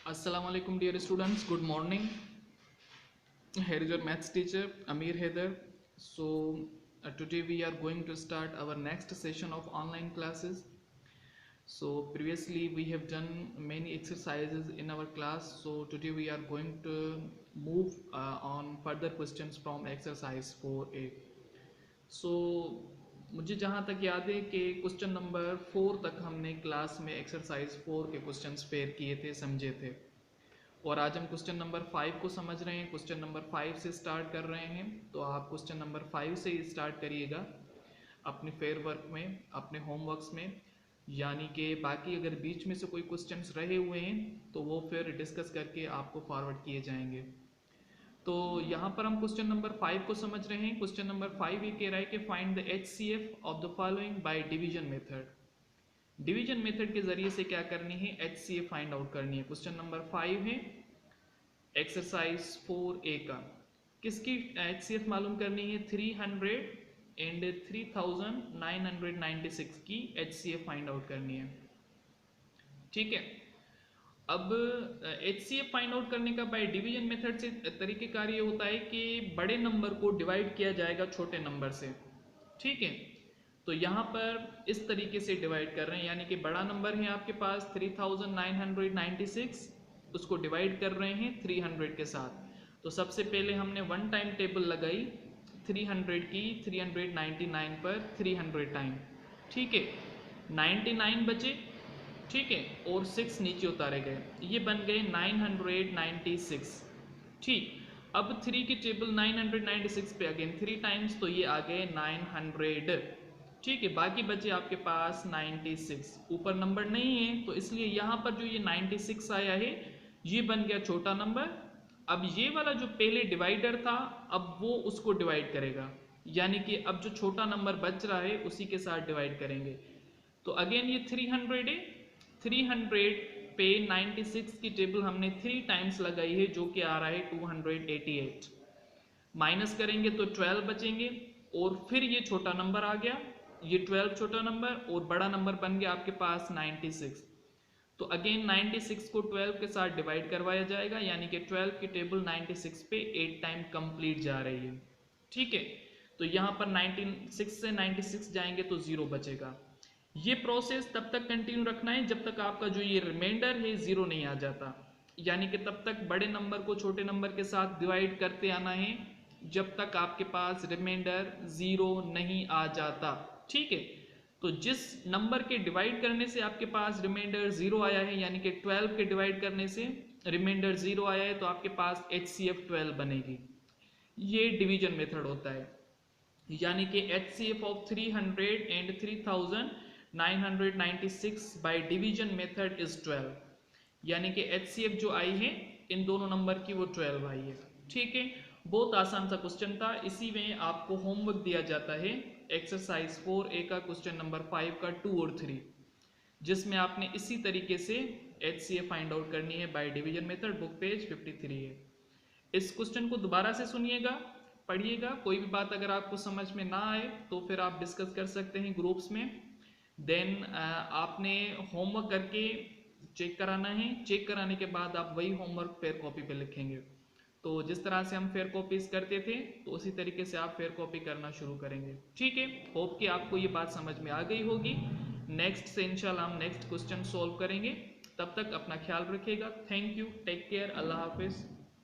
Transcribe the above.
Assalamu alaikum dear students, good morning. Here is your maths teacher Amir Haider. Today we are going to start our next session of online classes. So previously we have done many exercises in our class. So today we are going to move on further questions from exercise 4A. So मुझे जहाँ तक याद है कि question number 4 तक हमने class में exercise 4 के क्वेश्चंस फेयर किए थे, समझे थे। और आज हम क्वेश्चन नंबर 5 को समझ रहे हैं। क्वेश्चन नंबर 5 से स्टार्ट कर रहे हैं, तो आप क्वेश्चन नंबर 5 से ही स्टार्ट करिएगा अपने फेयर वर्क में, अपने होमवर्क्स में। यानी कि बाकी अगर बीच में से कोई क्वेश्चंस रहे हुए हैं तो वो फिर डिस्कस करके आपको फॉरवर्ड किए जाएंगे। तो यहाँ पर हम क्वेश्चन नंबर 5 को समझ रहे हैं। क्वेश्चन नंबर 5 ये कह रहा है कि find the HCF of the following by division method. Division method के जरिए से क्या करनी है, HCF फाइंड आउट करनी है। क्वेश्चन नंबर 5 है एक्सरसाइज 4A का। किसकी HCF मालूम करनी है, 300 एंड 3996 की HCF फाइंड आउट करनी है। ठीक है, अब HCF फाइंड आउट करने का बाय डिवीजन मेथड से तरीकेकार ये होता है कि बड़े नंबर को डिवाइड किया जाएगा छोटे नंबर से। ठीक है, तो यहाँ पर इस तरीके से डिवाइड कर रहे हैं, यानी कि बड़ा नंबर है आपके पास 3996, उसको डिवाइड कर रहे हैं 300 के साथ। तो सबसे पहले हमने वन टाइम टेबल लगाई 300 की 399 पर 300 टाइम। ठीक है, 99 बचे। ठीक है, और 6 नीचे उतारे गए, ये बन गए 996। ठीक, अब 3 की टेबल 996 पे अगेन 3 टाइम्स, तो ये आ गए 900। ठीक है, बाकी बचे आपके पास 96। ऊपर नंबर नहीं है तो इसलिए यहाँ पर जो ये 96 आया है ये बन गया छोटा नंबर। अब ये वाला जो पहले डिवाइडर था अब वो उसको डिवाइड करेगा, यानी कि अब जो छोटा नंबर बच रहा है उसी के साथ डिवाइड करेंगे। तो अगेन ये 300 है, 300 पे 96 की टेबल हमने 3 टाइम्स लगाई है जो कि आ रहा है 288। माइनस करेंगे तो 12 बचेंगे, और फिर ये छोटा नंबर आ गया, ये 12 छोटा नंबर और बड़ा नंबर बन गया आपके पास 96। तो अगेन 96 को 12 के साथ डिवाइड करवाया जाएगा, यानी कि 12 की टेबल 96 पे 8 टाइम कंप्लीट जा रही है। ठीक है, तो यहाँ पर 96 से 96 जाएंगे तो 0 बचेगा। ये प्रोसेस तब तक कंटिन्यू रखना है जब तक आपका जो ये रिमाइंडर है 0 नहीं आ जाता, यानी कि तब तक बड़े नंबर को छोटे नंबर के साथ डिवाइड करते आना है जब तक आपके पास रिमाइंडर 0 नहीं आ जाता। ठीक है, तो जिस नंबर के डिवाइड करने से आपके पास रिमाइंडर 0 आया है, यानी कि 12 के डिवाइड करने से रिमाइंडर 0 आया है, तो आपके पास HCF 12 बनेगी। ये डिवीजन मेथड होता है, यानी कि HCF of 300 and 3996 by division method is 12, यानी कि HCF जो आई है इन दोनों नंबर की वो 12 आई है। ठीक है, बहुत आसान सा क्वेश्चन था। इसी में आपको होमवर्क दिया जाता है एक्सरसाइज 4A का क्वेश्चन नंबर 5 का 2 और 3, जिसमें आपने इसी तरीके से HCF फाइंड आउट करनी है by division method. Book page 53 है। इस क्वेश्चन को दोबारा से सुनिएगा, पढ़िएगा। कोई भी बात अगर आपको समझ में ना आए तो फिर आप डिस्कस कर सकते हैं ग्रुप्स में। देन आपने होमवर्क करके चेक कराना है। चेक कराने के बाद आप वही होमवर्क फेयर कॉपी पे लिखेंगे। तो जिस तरह से हम फेयर कॉपीज करते थे तो उसी तरीके से आप फेयर कॉपी करना शुरू करेंगे। ठीक है, होप कि आपको ये बात समझ में आ गई होगी। नेक्स्ट से इंशाल्लाह हम नेक्स्ट क्वेश्चन सॉल्व करेंगे। तब तक अपना ख्याल रखिएगा। थैंक यू, टेक केयर, अल्लाह हाफिज।